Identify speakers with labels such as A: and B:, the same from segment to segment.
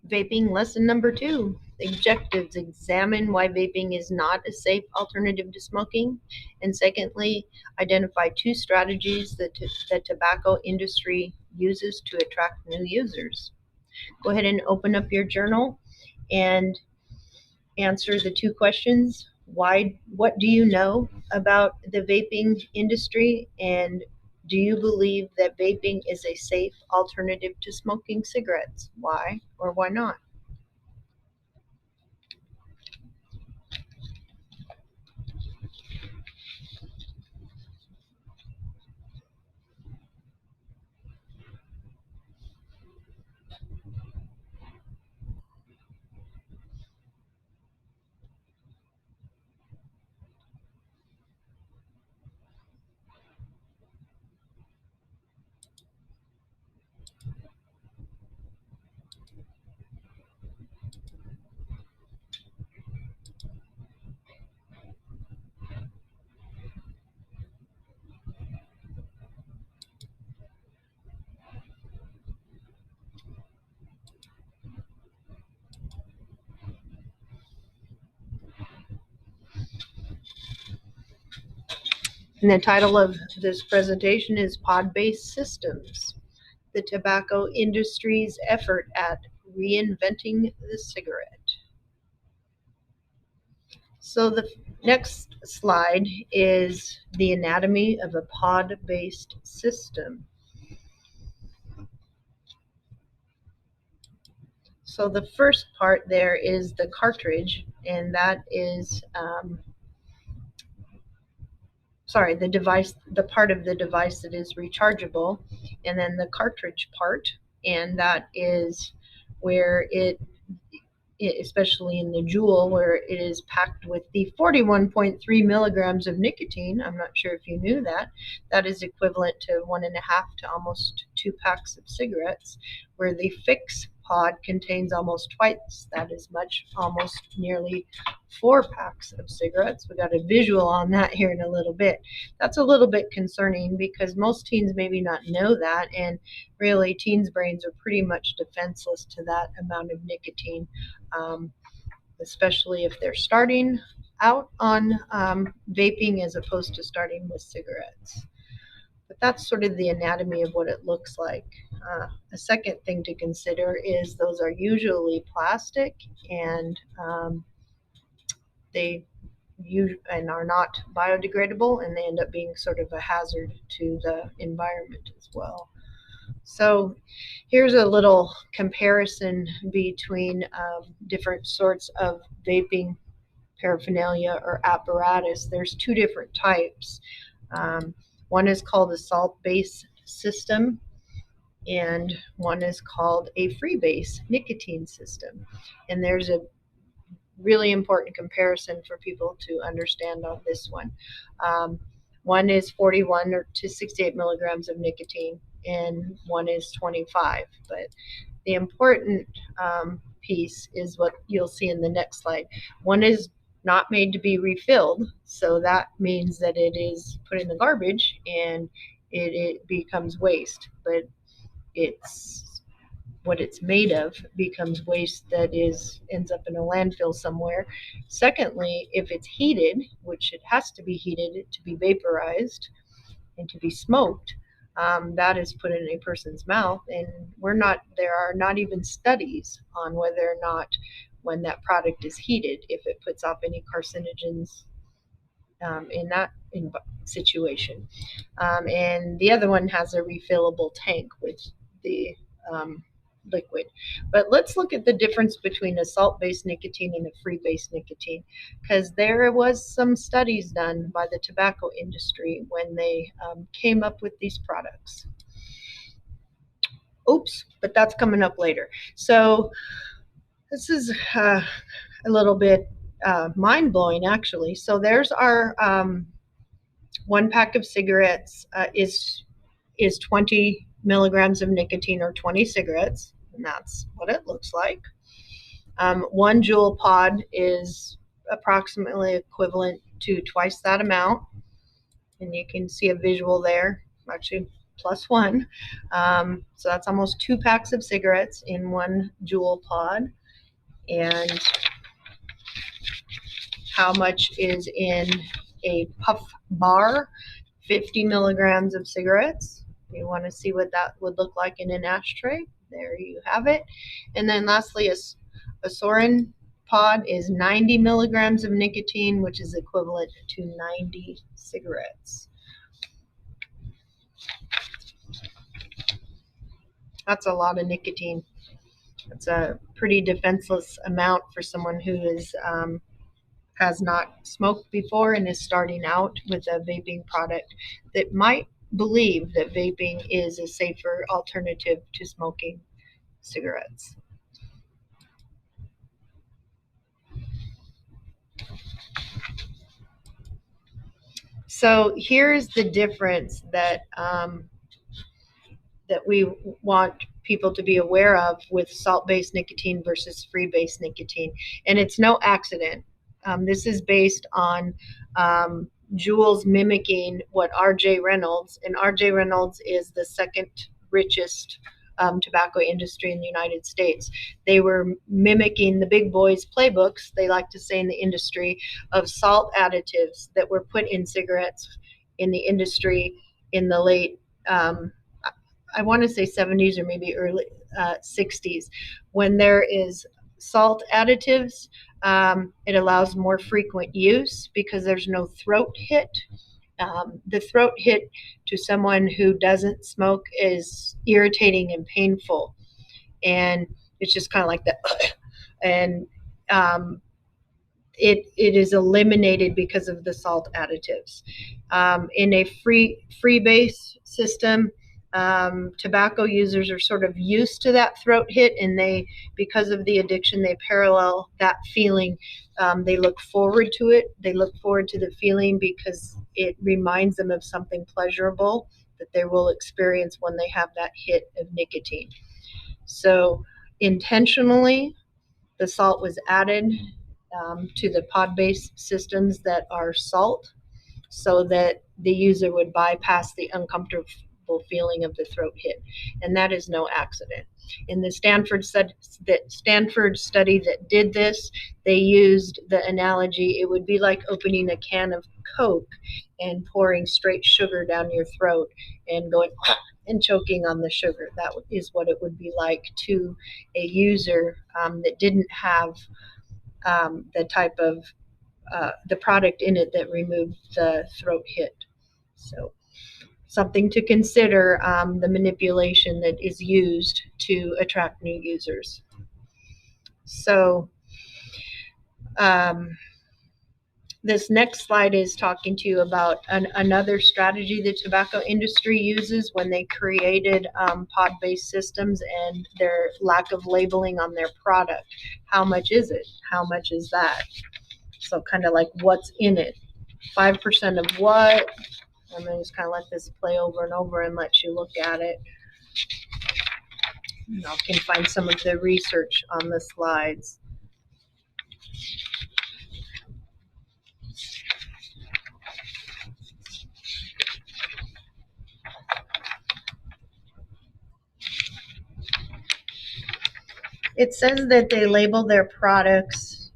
A: Vaping lesson number 2. Objectives: examine why vaping is not a safe alternative to smoking. And secondly, identify 2 strategies that the tobacco industry uses to attract new users. Go ahead and open up your journal and answer the 2 questions. What do you know about the vaping industry, and do you believe that vaping is a safe alternative to smoking cigarettes? Why or why not? And the title of this presentation is Pod-Based Systems: the Tobacco Industry's Effort at Reinventing the Cigarette. So the next slide is the anatomy of a pod-based system. So the first part there is the cartridge, and that is the device, the part of the device that is rechargeable, and then the cartridge part, and that is where it especially in the Juul, where it is packed with the 41.3 milligrams of nicotine. I'm not sure if you knew that. That is equivalent to 1.5 to almost 2 packs of cigarettes, where the fix pod contains almost twice that as much, almost nearly 4 packs of cigarettes. We got a visual on that here in a little bit. That's a little bit concerning because most teens maybe not know that, and really teens' brains are pretty much defenseless to that amount of nicotine, especially if they're starting out on vaping as opposed to starting with cigarettes. But that's sort of the anatomy of what it looks like. A second thing to consider is those are usually plastic, and they are not biodegradable, and they end up being sort of a hazard to the environment as well. So here's a little comparison between different sorts of vaping paraphernalia or apparatus. There's 2 different types. One is called a salt-based system, and one is called a free-base nicotine system. And there's a really important comparison for people to understand on this one. One is 41 to 68 milligrams of nicotine, and one is 25. But the important piece is what you'll see in the next slide. One is not made to be refilled, so that means that it is put in the garbage and it becomes waste. But what it's made of becomes waste that ends up in a landfill somewhere. Secondly, if it's heated, which it has to be heated to be vaporized and to be smoked, that is put in a person's mouth, and there are not even studies on whether or not when that product is heated, if it puts off any carcinogens in that situation. And the other one has a refillable tank with the liquid. But let's look at the difference between a salt-based nicotine and a free-based nicotine, because there was some studies done by the tobacco industry when they came up with these products. Oops, but that's coming up later. So this is a little bit mind-blowing, actually. So there's our 1 pack of cigarettes is 20 milligrams of nicotine, or 20 cigarettes, and that's what it looks like. 1 Juul pod is approximately equivalent to twice that amount, and you can see a visual there. Actually, plus one. So that's almost 2 packs of cigarettes in one Juul pod. And how much is in a puff bar? 50 milligrams of cigarettes. If you want to see what that would look like in an ashtray, there you have it. And then lastly, a Sorin pod is 90 milligrams of nicotine, which is equivalent to 90 cigarettes. That's a lot of nicotine. It's a pretty defenseless amount for someone who has not smoked before and is starting out with a vaping product that might believe that vaping is a safer alternative to smoking cigarettes. So here's the difference that that we want people to be aware of with salt-based nicotine versus free-based nicotine. And it's no accident. This is based on Juul's mimicking what R.J. Reynolds, and R.J. Reynolds is the second richest tobacco industry in the United States. They were mimicking the big boys' playbooks, they like to say in the industry, of salt additives that were put in cigarettes in the industry in the late I want to say 70s or maybe early 60s. When there is salt additives, it allows more frequent use because there's no throat hit. The throat hit to someone who doesn't smoke is irritating and painful. And it's just kind of like that. And it is eliminated because of the salt additives. In a free base system, tobacco users are sort of used to that throat hit, and they, because of the addiction, they parallel that feeling. They look forward to it. They look forward to the feeling because it reminds them of something pleasurable that they will experience when they have that hit of nicotine. So intentionally, the salt was added to the pod-based systems that are salt so that the user would bypass the uncomfortable feeling of the throat hit. And that is no accident. In the Stanford study that did this, they used the analogy, it would be like opening a can of Coke and pouring straight sugar down your throat and going and choking on the sugar. That is what it would be like to a user that didn't have the type of the product in it that removed the throat hit. So something to consider, the manipulation that is used to attract new users. So this next slide is talking to you about another strategy the tobacco industry uses when they created pod-based systems and their lack of labeling on their product. How much is it? How much is that? So kind of like what's in it. 5% of what? I'm going to just kind of let this play over and over and let you look at it. You can find some of the research on the slides. It says that they label their products,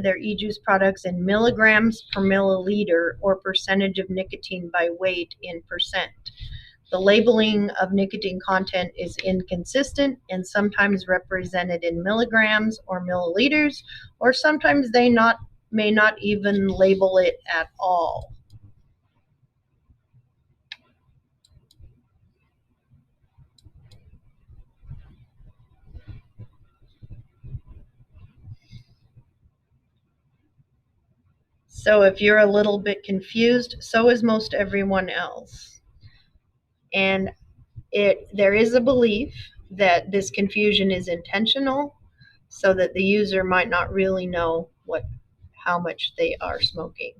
A: their e-juice products, in milligrams per milliliter or percentage of nicotine by weight in percent. The labeling of nicotine content is inconsistent and sometimes represented in milligrams or milliliters, or sometimes they may not even label it at all. So if you're a little bit confused, so is most everyone else. And there is a belief that this confusion is intentional so that the user might not really know how much they are smoking.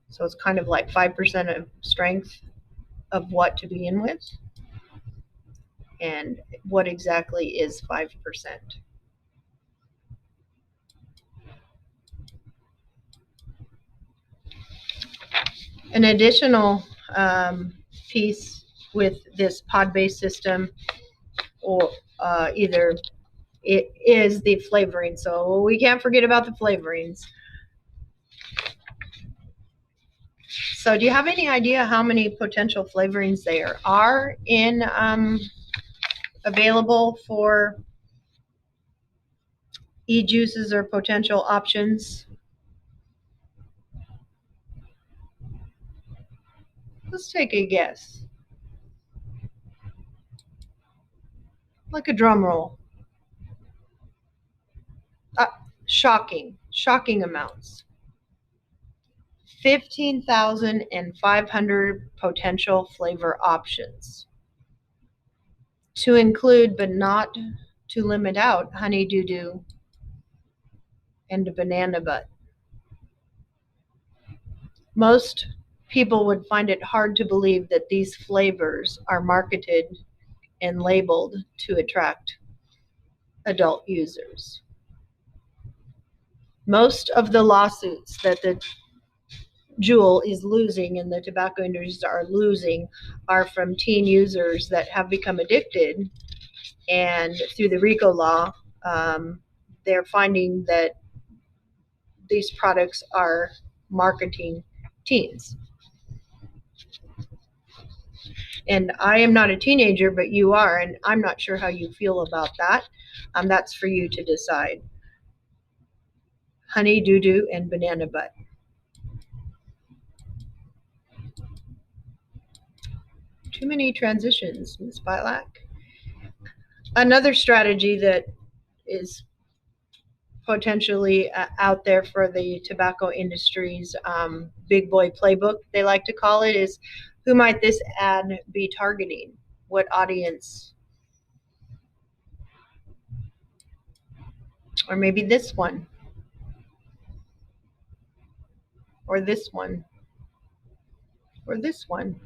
A: So it's kind of like 5% of strength of what to begin with. And what exactly is 5%? An additional piece with this pod-based system, or either it is the flavoring. So we can't forget about the flavorings. So do you have any idea how many potential flavorings there are in available for e-juices or potential options? Let's take a guess. Like a drum roll. Shocking amounts. 15,500 potential flavor options, to include but not to limit out honey doo doo and banana butt. Most people would find it hard to believe that these flavors are marketed and labeled to attract adult users. Most of the lawsuits that the Juul is losing and the tobacco industries are losing are from teen users that have become addicted, and through the RICO law, they're finding that these products are marketing teens. And I am not a teenager, but you are, and I'm not sure how you feel about that. That's for you to decide. Honey doo doo and banana butt. Too many transitions, Ms. Bilak. Another strategy that is potentially out there for the tobacco industry's big boy playbook, they like to call it, is who might this ad be targeting? What audience? Or maybe this one, or this one, or this one,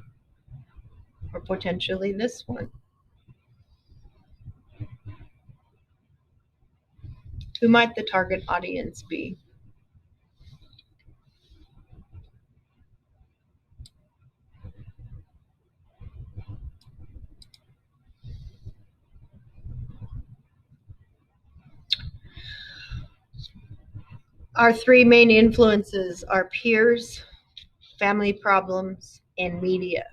A: or potentially this one. Who might the target audience be? Our three main influences are peers, family problems, and media.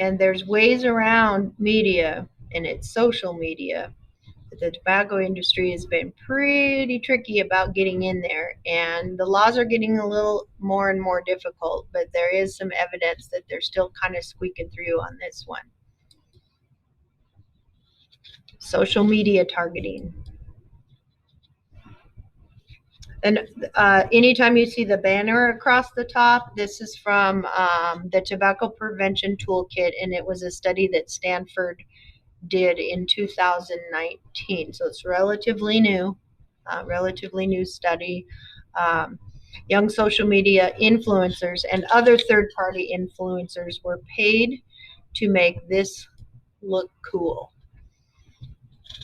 A: And there's ways around media, and it's social media. The tobacco industry has been pretty tricky about getting in there, and the laws are getting a little more and more difficult, but there is some evidence that they're still kind of squeaking through on this one. Social media targeting. And anytime you see the banner across the top, this is from the Tobacco Prevention Toolkit, and it was a study that Stanford did in 2019. So it's relatively new study. Young social media influencers and other third-party influencers were paid to make this look cool.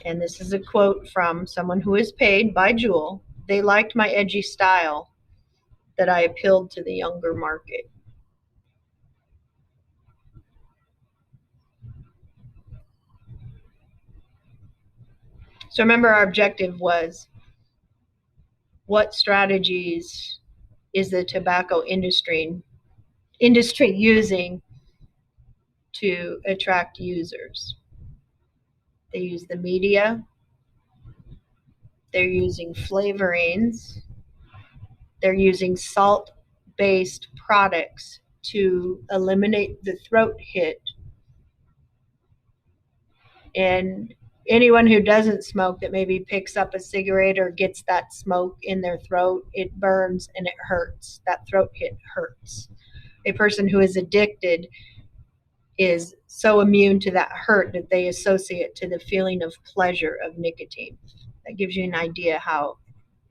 A: And this is a quote from someone who is paid by Juul. They liked my edgy style, that I appealed to the younger market. So remember, our objective was, what strategies is the tobacco industry using to attract users? They use the media, they're using flavorings, they're using salt-based products to eliminate the throat hit. And anyone who doesn't smoke, that maybe picks up a cigarette or gets that smoke in their throat, it burns and it hurts. That throat hit hurts. A person who is addicted is so immune to that hurt that they associate to the feeling of pleasure of nicotine. That gives you an idea how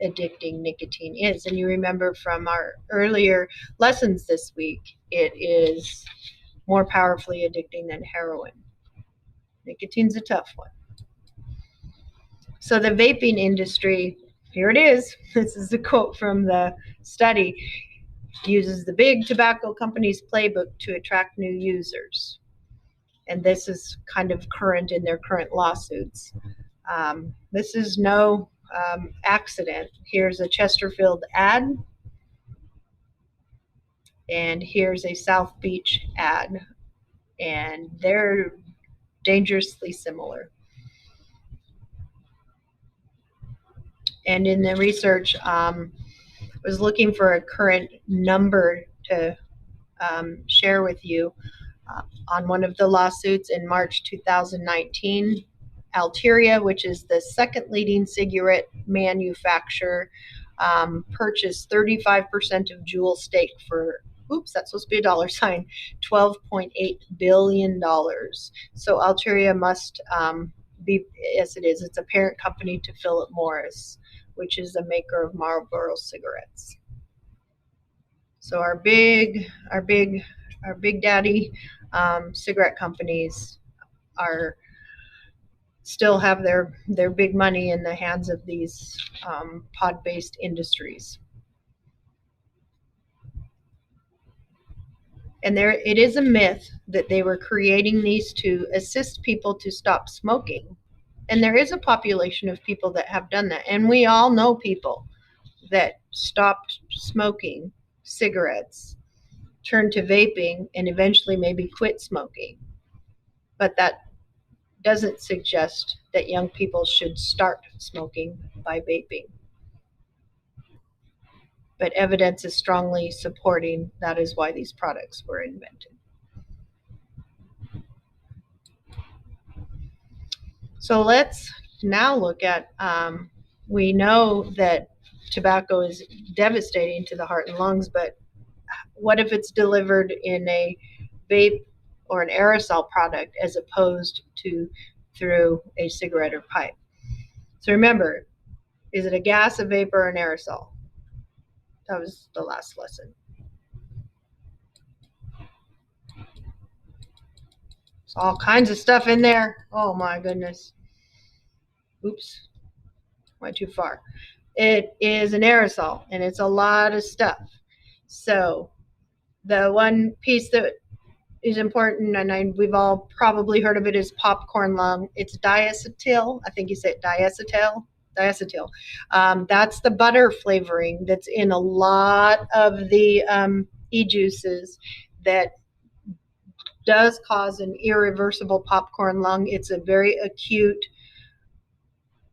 A: addicting nicotine is. And you remember from our earlier lessons this week, it is more powerfully addicting than heroin. Nicotine's a tough one. So the vaping industry here it is. This is a quote from the study. Uses the big tobacco companies' playbook to attract new users. And this is kind of current in their current lawsuits. This is no accident. Here's a Chesterfield ad, and here's a South Beach ad, and they're dangerously similar. And in the research, was looking for a current number to share with you. On one of the lawsuits in March 2019, Altaria, which is the second leading cigarette manufacturer, purchased 35% of Juul stake for, oops, that's supposed to be a dollar sign, $12.8 billion. So Altaria must be, yes it is, it's a parent company to Philip Morris, which is a maker of Marlboro cigarettes. So our big daddy cigarette companies are still have their big money in the hands of these pod-based industries. And there, it is a myth that they were creating these to assist people to stop smoking. And there is a population of people that have done that. And we all know people that stopped smoking cigarettes, turned to vaping, and eventually maybe quit smoking. But that doesn't suggest that young people should start smoking by vaping. But evidence is strongly supporting that is why these products were invented. So let's now look at, we know that tobacco is devastating to the heart and lungs, but what if it's delivered in a vape or an aerosol product as opposed to through a cigarette or pipe? So remember, is it a gas, a vapor, or an aerosol? That was the last lesson. There's all kinds of stuff in there. Oh my goodness. Oops, went too far. It is an aerosol, and it's a lot of stuff. So the one piece that is important, and we've all probably heard of it, is popcorn lung. It's diacetyl. I think you said diacetyl. Diacetyl. That's the butter flavoring that's in a lot of the e-juices that does cause an irreversible popcorn lung. It's a very acute,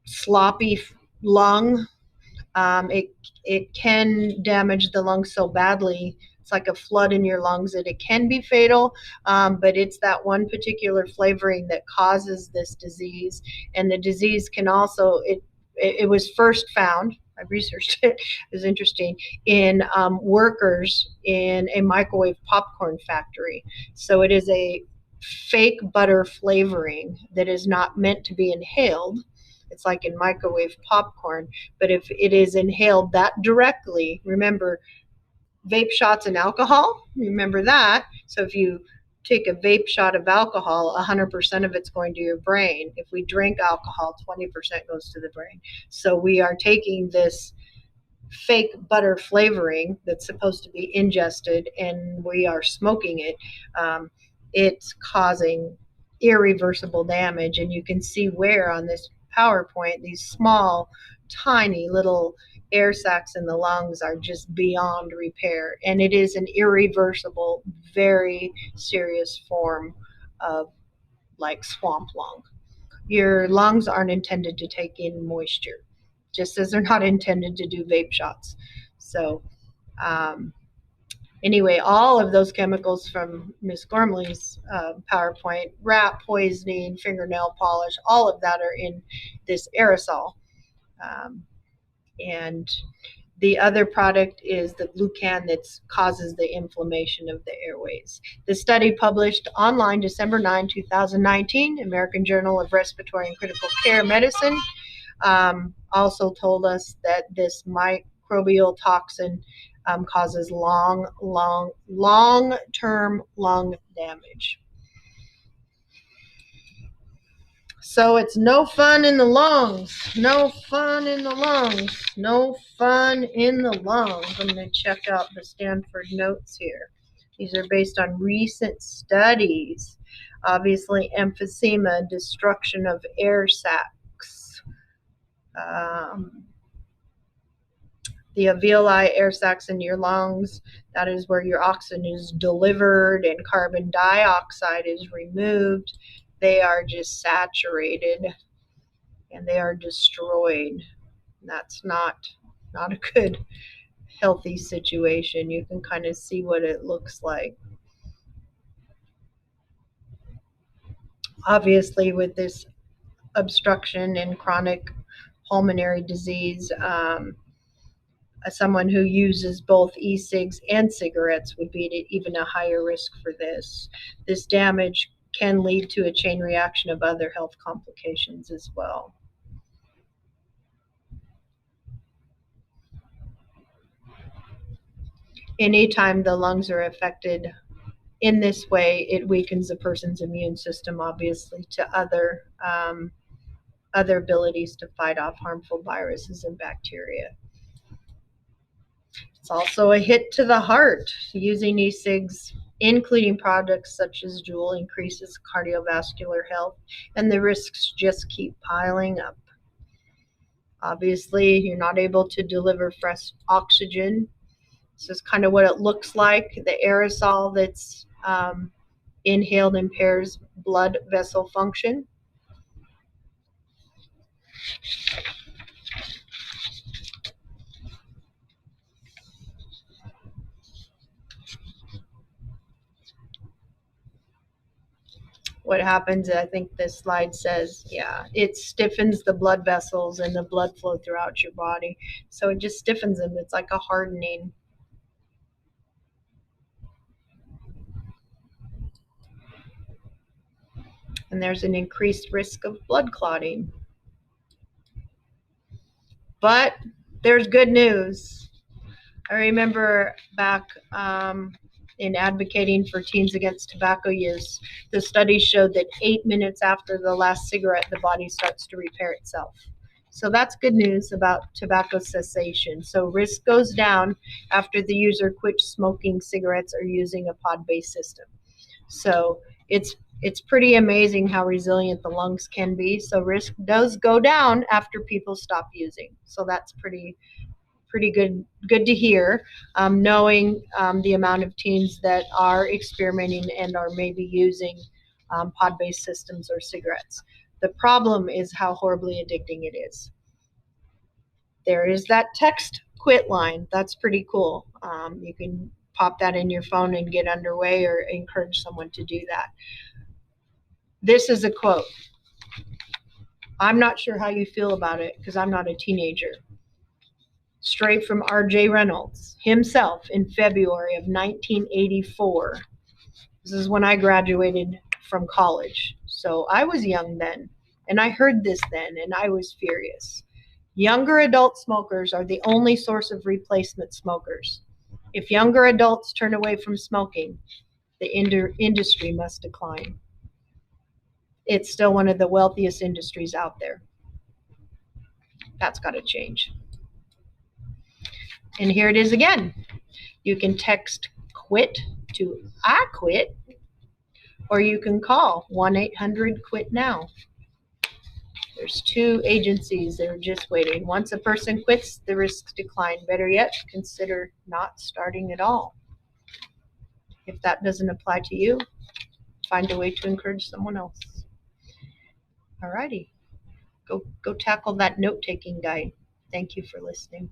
A: sloppy lung. It can damage the lungs so badly. It's like a flood in your lungs that it can be fatal, but it's that one particular flavoring that causes this disease. And the disease can also, it was first found, I researched it, it was interesting, in workers in a microwave popcorn factory. So it is a fake butter flavoring that is not meant to be inhaled. It's like in microwave popcorn, but if it is inhaled that directly, remember vape shots and alcohol, remember that. So if you take a vape shot of alcohol, 100% of it's going to your brain. If we drink alcohol, 20% goes to the brain. So we are taking this fake butter flavoring that's supposed to be ingested and we are smoking it. It's causing irreversible damage, and you can see where on this PowerPoint these small, tiny little air sacs in the lungs are just beyond repair, and it is an irreversible, very serious form of like swamp lung. Your lungs aren't intended to take in moisture, just as they're not intended to do vape shots. So anyway, all of those chemicals from Miss Gormley's PowerPoint, rat poisoning, fingernail polish, all of that are in this aerosol. And the other product is the glucan that causes the inflammation of the airways. The study published online December 9, 2019, American Journal of Respiratory and Critical Care Medicine, also told us that this microbial toxin causes long-term lung damage. So it's no fun in the lungs. No fun in the lungs. No fun in the lungs. I'm going to check out the Stanford notes here. These are based on recent studies. Obviously, emphysema, destruction of air sacs. The alveoli, air sacs in your lungs, that is where your oxygen is delivered and carbon dioxide is removed. They are just saturated and they are destroyed. That's not a good, healthy situation. You can kind of see what it looks like. Obviously, with this obstruction and chronic pulmonary disease, someone who uses both e-cigs and cigarettes would be at even a higher risk for this. This damage can lead to a chain reaction of other health complications as well. Anytime the lungs are affected in this way, it weakens a person's immune system, obviously, to other abilities to fight off harmful viruses and bacteria. It's also a hit to the heart. Using e-cigs, including products such as Juul, increases cardiovascular health, and the risks just keep piling up. Obviously, you're not able to deliver fresh oxygen. This is kind of what it looks like. The aerosol that's inhaled impairs blood vessel function. What happens, I think this slide says, yeah, it stiffens the blood vessels and the blood flow throughout your body. So it just stiffens them. It's like a hardening. And there's an increased risk of blood clotting. But there's good news. I remember back in advocating for teens against tobacco use, the studies showed that 8 minutes after the last cigarette, the body starts to repair itself. So that's good news about tobacco cessation. So risk goes down after the user quits smoking cigarettes or using a pod-based system. So it's pretty amazing how resilient the lungs can be. So risk does go down after people stop using. So that's pretty good to hear, knowing the amount of teens that are experimenting and are maybe using pod-based systems or cigarettes. The problem is how horribly addicting it is. There is that text quit line. That's pretty cool. You can pop that in your phone and get underway or encourage someone to do that. This is a quote. I'm not sure how you feel about it because I'm not a teenager. Straight from R.J. Reynolds himself in February of 1984. This is when I graduated from college. So I was young then, and I heard this then, and I was furious. Younger adult smokers are the only source of replacement smokers. If younger adults turn away from smoking, the industry must decline. It's still one of the wealthiest industries out there. That's got to change. And here it is again. You can text quit to I quit, or you can call 1-800-QUIT-NOW. There's 2 agencies that are just waiting. Once a person quits, the risks decline. Better yet, consider not starting at all. If that doesn't apply to you, find a way to encourage someone else. Alrighty, go tackle that note-taking guide. Thank you for listening.